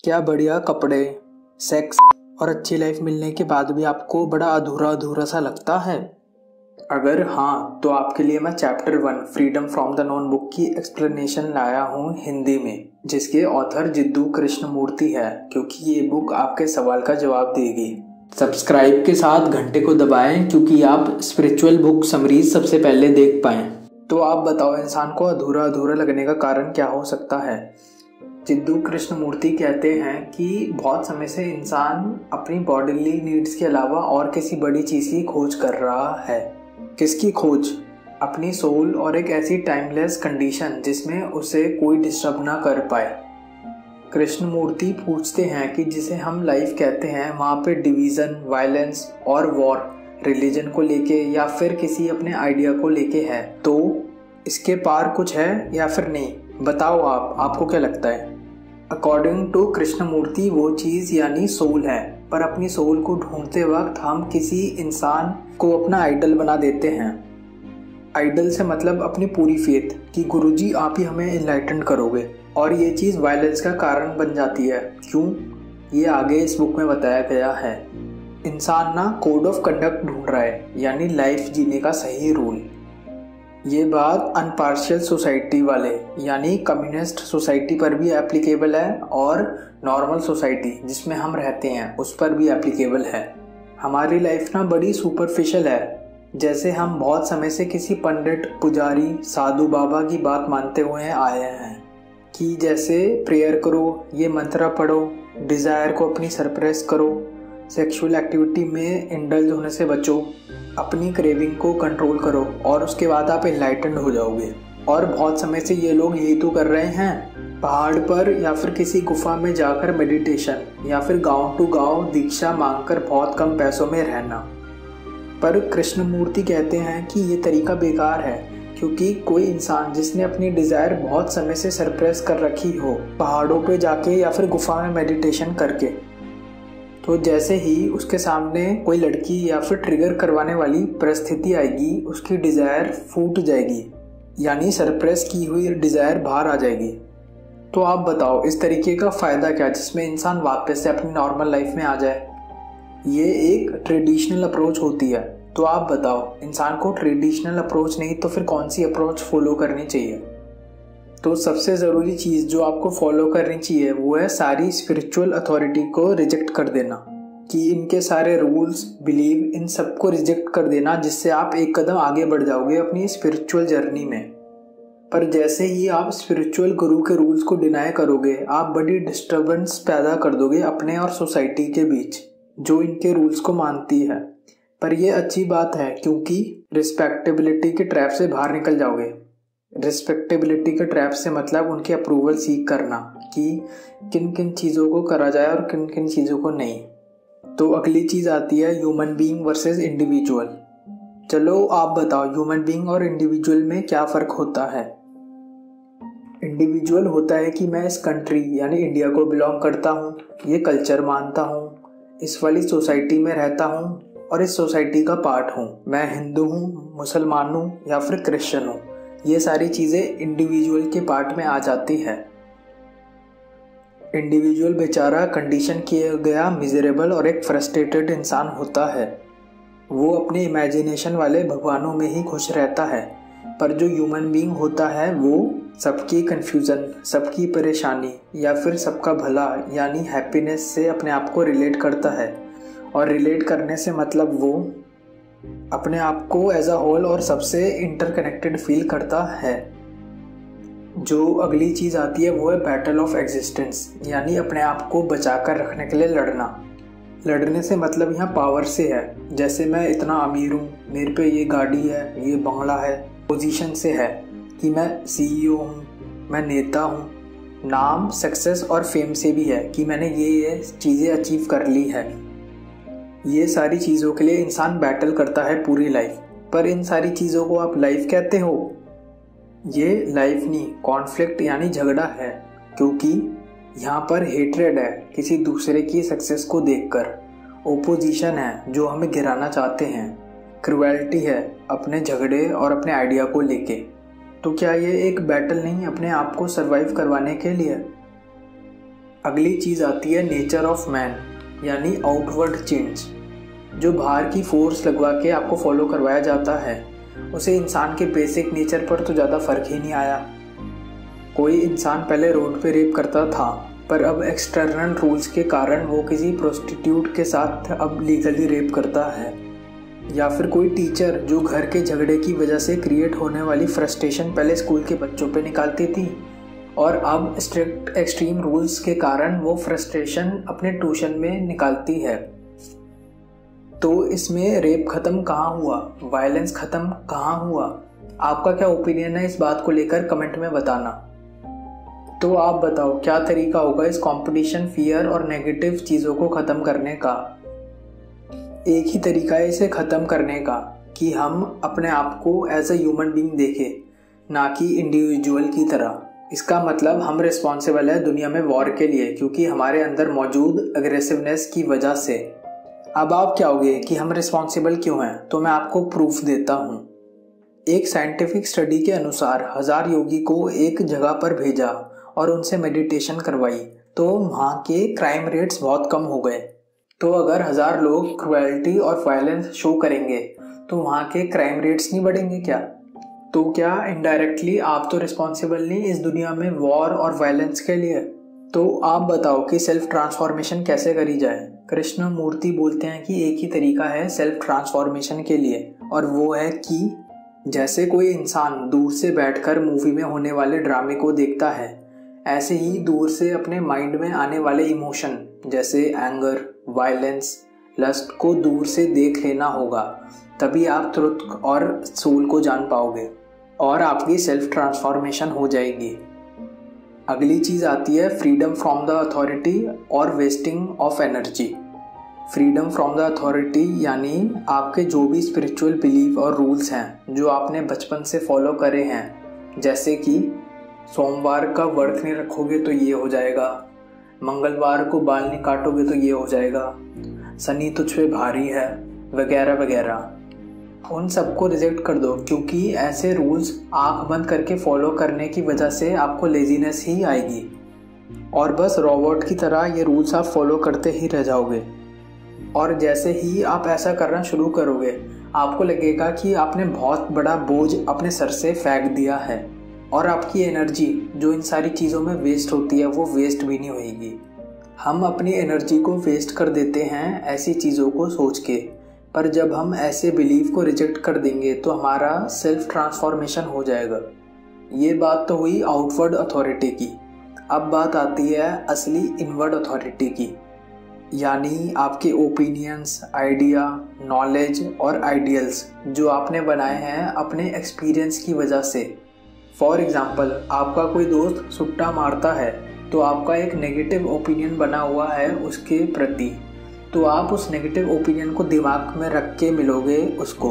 क्या बढ़िया कपड़े, सेक्स और अच्छी लाइफ मिलने के बाद भी आपको बड़ा अधूरा अधूरा सा लगता है? अगर हाँ, तो आपके लिए मैं chapter 1 freedom from the known book की एक्सप्लेनेशन लाया हूँ हिंदी में, जिसके ऑथर जिद्दू कृष्णमूर्ति है, क्योंकि ये बुक आपके सवाल का जवाब देगी। सब्सक्राइब के साथ घंटे को दबाएं क्योंकि आप स्पिरिचुअल बुक समरीज सबसे पहले देख पाएं। तो आप बताओ, इंसान को अधूरा अधूरा लगने का कारण क्या हो सकता है? जिद्दू कृष्णमूर्ति कहते हैं कि बहुत समय से इंसान अपनी बॉडीली नीड्स के अलावा और किसी बड़ी चीज़ की खोज कर रहा है। किसकी खोज? अपनी सोल और एक ऐसी टाइमलेस कंडीशन जिसमें उसे कोई डिस्टर्ब ना कर पाए। कृष्णमूर्ति पूछते हैं कि जिसे हम लाइफ कहते हैं, वहाँ पे डिवीज़न, वायलेंस और वॉर रिलीजन को लेके या फिर किसी अपने आइडिया को लेके है, तो इसके पार कुछ है या फिर नहीं? बताओ आपको क्या लगता है? अकॉर्डिंग टू कृष्णमूर्ति वो चीज़ यानी सोल है, पर अपनी सोल को ढूंढते वक्त हम किसी इंसान को अपना आइडल बना देते हैं। आइडल से मतलब अपनी पूरी फेथ कि गुरुजी आप ही हमें इनलाइटन करोगे, और ये चीज़ वायलेंस का कारण बन जाती है। क्यों? ये आगे इस बुक में बताया गया है। इंसान ना कोड ऑफ कंडक्ट ढूंढ रहा है, यानी लाइफ जीने का सही रूल। ये बात अनपार्शियल सोसाइटी वाले यानी कम्युनिस्ट सोसाइटी पर भी एप्लीकेबल है, और नॉर्मल सोसाइटी जिसमें हम रहते हैं उस पर भी एप्लीकेबल है। हमारी लाइफ ना बड़ी सुपरफिशियल है, जैसे हम बहुत समय से किसी पंडित, पुजारी, साधु बाबा की बात मानते हुए आए हैं कि जैसे प्रेयर करो, ये मंत्र पढ़ो, डिज़ायर को अपनी सरप्रेस करो, सेक्सुअल एक्टिविटी में इंडल्ज होने से बचो, अपनी क्रेविंग को कंट्रोल करो और उसके बाद आप एनलाइटेंड हो जाओगे। और बहुत समय से ये लोग यही तो कर रहे हैं, पहाड़ पर या फिर किसी गुफा में जाकर मेडिटेशन या फिर गांव टू गांव दीक्षा मांगकर बहुत कम पैसों में रहना। पर कृष्णमूर्ति कहते हैं कि ये तरीका बेकार है, क्योंकि कोई इंसान जिसने अपनी डिज़ायर बहुत समय से सरप्रेस कर रखी हो, पहाड़ों पे जाके या फिर गुफा में मेडिटेशन करके, तो जैसे ही उसके सामने कोई लड़की या फिर ट्रिगर करवाने वाली परिस्थिति आएगी, उसकी डिज़ायर फूट जाएगी, यानी सरप्रेस की हुई डिज़ायर बाहर आ जाएगी। तो आप बताओ, इस तरीके का फ़ायदा क्या जिसमें इंसान वापस से अपनी नॉर्मल लाइफ में आ जाए? ये एक ट्रेडिशनल अप्रोच होती है। तो आप बताओ, इंसान को ट्रेडिशनल अप्रोच नहीं तो फिर कौन सी अप्रोच फॉलो करनी चाहिए? तो सबसे ज़रूरी चीज़ जो आपको फॉलो करनी चाहिए वो है सारी स्पिरिचुअल अथॉरिटी को रिजेक्ट कर देना, कि इनके सारे रूल्स, बिलीव, इन सब को रिजेक्ट कर देना, जिससे आप एक कदम आगे बढ़ जाओगे अपनी स्पिरिचुअल जर्नी में। पर जैसे ही आप स्पिरिचुअल गुरु के रूल्स को डिनाई करोगे, आप बड़ी डिस्टर्बेंस पैदा कर दोगे अपने और सोसाइटी के बीच जो इनके रूल्स को मानती है। पर यह अच्छी बात है, क्योंकि रिस्पेक्टेबिलिटी के ट्रैप से बाहर निकल जाओगे। रिस्पेक्टेबिलिटी के ट्रैप से मतलब उनकी अप्रूवल सीख करना कि किन किन चीज़ों को करा जाए और किन किन चीज़ों को नहीं। तो अगली चीज़ आती है ह्यूमन बीइंग वर्सेस इंडिविजुअल। चलो आप बताओ, ह्यूमन बीइंग और इंडिविजुअल में क्या फ़र्क होता है? इंडिविजुअल होता है कि मैं इस कंट्री यानी इंडिया को बिलोंग करता हूँ, ये कल्चर मानता हूँ, इस वाली सोसाइटी में रहता हूँ और इस सोसाइटी का पार्ट हूँ, मैं हिंदू हूँ, मुसलमान हूँ या फिर क्रिश्चियन हूँ। ये सारी चीज़ें इंडिविजुअल के पार्ट में आ जाती है। इंडिविजुअल बेचारा कंडीशन किया गया मिजरेबल और एक फ्रस्ट्रेटेड इंसान होता है। वो अपने इमेजिनेशन वाले भगवानों में ही खुश रहता है। पर जो ह्यूमन बीइंग होता है वो सबकी कन्फ्यूज़न, सबकी परेशानी या फिर सबका भला यानी हैप्पीनेस से अपने आप को रिलेट करता है। और रिलेट करने से मतलब वो अपने आप को एज अ होल और सबसे इंटरकनेक्टेड फील करता है। जो अगली चीज़ आती है वो है बैटल ऑफ एग्जिस्टेंस, यानी अपने आप को बचा कर रखने के लिए लड़ना। लड़ने से मतलब यहाँ पावर से है, जैसे मैं इतना अमीर हूँ, मेरे पे ये गाड़ी है, ये बंगला है। पोजीशन से है कि मैं सीईओ हूँ, मैं नेता हूँ। नाम, सक्सेस और फेम से भी है कि मैंने ये चीज़ें अचीव कर ली है। ये सारी चीज़ों के लिए इंसान बैटल करता है पूरी लाइफ। पर इन सारी चीज़ों को आप लाइफ कहते हो? ये लाइफ नहीं, कॉन्फ्लिक्ट यानी झगड़ा है, क्योंकि यहाँ पर हेट्रेड है किसी दूसरे की सक्सेस को देखकर, ओपोजिशन है जो हमें गिराना चाहते हैं, क्रुएल्टी है अपने झगड़े और अपने आइडिया को लेके। तो क्या ये एक बैटल नहीं अपने आप को सरवाइव करवाने के लिए? अगली चीज़ आती है नेचर ऑफ मैन, यानी आउटवर्ड चेंज। जो बाहर की फोर्स लगवा के आपको फॉलो करवाया जाता है, उसे इंसान के बेसिक नेचर पर तो ज़्यादा फर्क ही नहीं आया। कोई इंसान पहले रोड पे रेप करता था, पर अब एक्सटर्नल रूल्स के कारण वो किसी प्रोस्टिट्यूट के साथ अब लीगली रेप करता है। या फिर कोई टीचर जो घर के झगड़े की वजह से क्रिएट होने वाली फ्रस्ट्रेशन पहले स्कूल के बच्चों पे निकालती थी, और अब स्ट्रिक्ट एक्सट्रीम रूल्स के कारण वो फ्रस्ट्रेशन अपने ट्यूशन में निकालती है। तो इसमें रेप ख़त्म कहाँ हुआ, वायलेंस ख़त्म कहाँ हुआ? आपका क्या ओपिनियन है इस बात को लेकर, कमेंट में बताना। तो आप बताओ क्या तरीका होगा इस कंपटीशन, फियर और नेगेटिव चीज़ों को ख़त्म करने का? एक ही तरीका है इसे ख़त्म करने का कि हम अपने आप को एज अ ह्यूमन बीइंग देखें, ना कि इंडिविजुअल की तरह। इसका मतलब हम रिस्पॉन्सिबल है दुनिया में वॉर के लिए, क्योंकि हमारे अंदर मौजूद अग्रेसिवनेस की वजह से। अब आप क्या होगे कि हम रिस्पॉन्सिबल क्यों हैं, तो मैं आपको प्रूफ देता हूँ। एक साइंटिफिक स्टडी के अनुसार 1000 योगी को एक जगह पर भेजा और उनसे मेडिटेशन करवाई, तो वहाँ के क्राइम रेट्स बहुत कम हो गए। तो अगर 1000 लोग क्रुएल्टी और वायलेंस शो करेंगे तो वहाँ के क्राइम रेट्स नहीं बढ़ेंगे क्या? तो क्या इनडायरेक्टली आप तो रिस्पॉन्सिबल नहीं इस दुनिया में वॉर और वायलेंस के लिए? तो आप बताओ कि सेल्फ ट्रांसफॉर्मेशन कैसे करी जाए? कृष्ण मूर्ति बोलते हैं कि एक ही तरीका है सेल्फ ट्रांसफॉर्मेशन के लिए, और वो है कि जैसे कोई इंसान दूर से बैठकर मूवी में होने वाले ड्रामे को देखता है, ऐसे ही दूर से अपने माइंड में आने वाले इमोशन जैसे एंगर, वायलेंस, लस्ट को दूर से देख लेना होगा। तभी आप ट्रुथ और सोल को जान पाओगे और आपकी सेल्फ ट्रांसफॉर्मेशन हो जाएगी। अगली चीज़ आती है फ्रीडम फ्रॉम द अथॉरिटी और wasting of energy. Freedom from the authority यानी आपके जो भी स्पिरिचुअल बिलीव और रूल्स हैं जो आपने बचपन से फॉलो करे हैं, जैसे कि सोमवार का व्रत नहीं रखोगे तो ये हो जाएगा, मंगलवार को बाल नहीं काटोगे तो ये हो जाएगा, शनि तुझ पे भारी है, वगैरह वगैरह। उन सबको रिजेक्ट कर दो, क्योंकि ऐसे रूल्स आंख बंद करके फॉलो करने की वजह से आपको लेजीनेस ही आएगी और बस रोबोट की तरह ये रूल्स आप फॉलो करते ही रह जाओगे। और जैसे ही आप ऐसा करना शुरू करोगे, आपको लगेगा कि आपने बहुत बड़ा बोझ अपने सर से फेंक दिया है और आपकी एनर्जी जो इन सारी चीज़ों में वेस्ट होती है वो वेस्ट भी नहीं होगी। हम अपनी एनर्जी को वेस्ट कर देते हैं ऐसी चीज़ों को सोच के, पर जब हम ऐसे बिलीव को रिजेक्ट कर देंगे तो हमारा सेल्फ ट्रांसफॉर्मेशन हो जाएगा। ये बात तो हुई आउटवर्ड अथॉरिटी की। अब बात आती है असली इनवर्ड अथॉरिटी की, यानी आपके ओपिनियंस, आइडिया, नॉलेज और आइडियल्स जो आपने बनाए हैं अपने एक्सपीरियंस की वजह से। फॉर एग्जाम्पल, आपका कोई दोस्त सुट्टा मारता है तो आपका एक नेगेटिव ओपिनियन बना हुआ है उसके प्रति, तो आप उस नेगेटिव ओपिनियन को दिमाग में रख के मिलोगे उसको।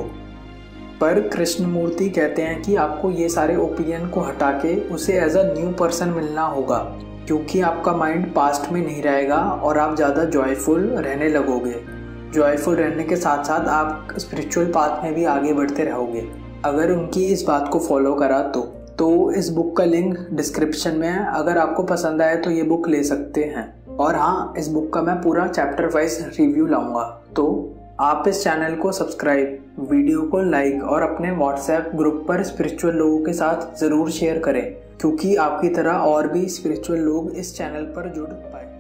पर कृष्णमूर्ति कहते हैं कि आपको ये सारे ओपिनियन को हटा के उसे एज अ न्यू पर्सन मिलना होगा, क्योंकि आपका माइंड पास्ट में नहीं रहेगा और आप ज़्यादा जॉयफुल रहने लगोगे। जॉयफुल रहने के साथ साथ आप स्पिरिचुअल पाथ में भी आगे बढ़ते रहोगे अगर उनकी इस बात को फॉलो करा तो इस बुक का लिंक डिस्क्रिप्शन में है। अगर आपको पसंद आए तो ये बुक ले सकते हैं। और हाँ, इस बुक का मैं पूरा चैप्टर वाइज रिव्यू लाऊंगा, तो आप इस चैनल को सब्सक्राइब, वीडियो को लाइक और अपने व्हाट्सएप ग्रुप पर स्पिरिचुअल लोगों के साथ ज़रूर शेयर करें, क्योंकि आपकी तरह और भी स्पिरिचुअल लोग इस चैनल पर जुड़ पाए।